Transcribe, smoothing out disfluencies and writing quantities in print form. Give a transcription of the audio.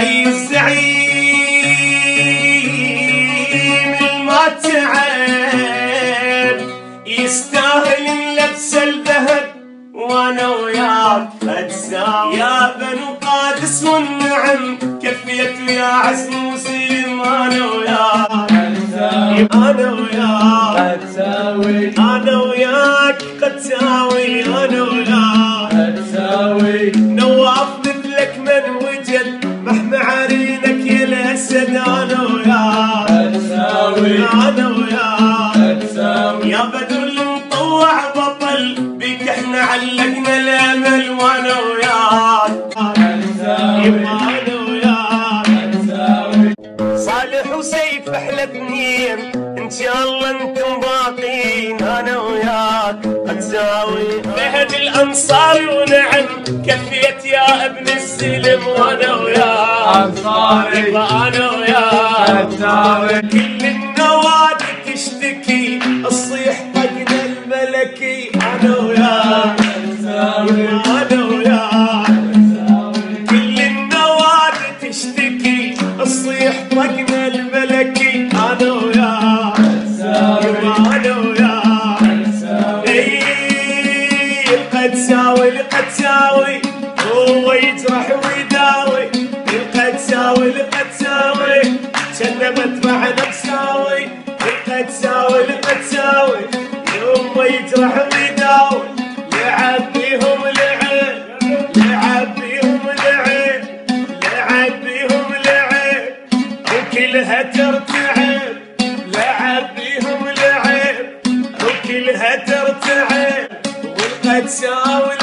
حي الزعيم الما تعب يستاهل اللبس الذهب وانا وياك اتساوي يا بنو قادس والنعم كفيت ويا عزم وسلم انا وياك اتساوي انا وياك اتساوي انا وياك قتساوي انا وياك اتساوي نواف مثلك من وجد محمى عرينك يا الاسد انا وياك اتساوي انا وياك اتساوي يا بدر المطوع بطل بيك احنا علقنا الامل وانا وياك اتساوي انا وياك اتساوي صالح وسيف احلى اثنين ان شاء الله انتم باقين انا وياك اتساوي مهد الانصاري ونعم كفيت يا ابن السلم وانا وياك انصاري انا وياك اتساوي كل النوادي تشتكي الصيح طقنا الملكي انا وياك اتساوي انا وياك كل النوادي تشتكي الصيح طقنا الملكي انا وياك انا وياك اي القدساوي القدساوي هو يجرح ويداوي القدساوي القدساوي كنا مدفعنا مساوي القدساوي القدساوي هو يجرح ويداوي لعب بيهم لعب لعب بيهم لعب لعب بيهم لعب وكلها ترتعب لعب بيهم لعب وكلها ترتعب والقدساوي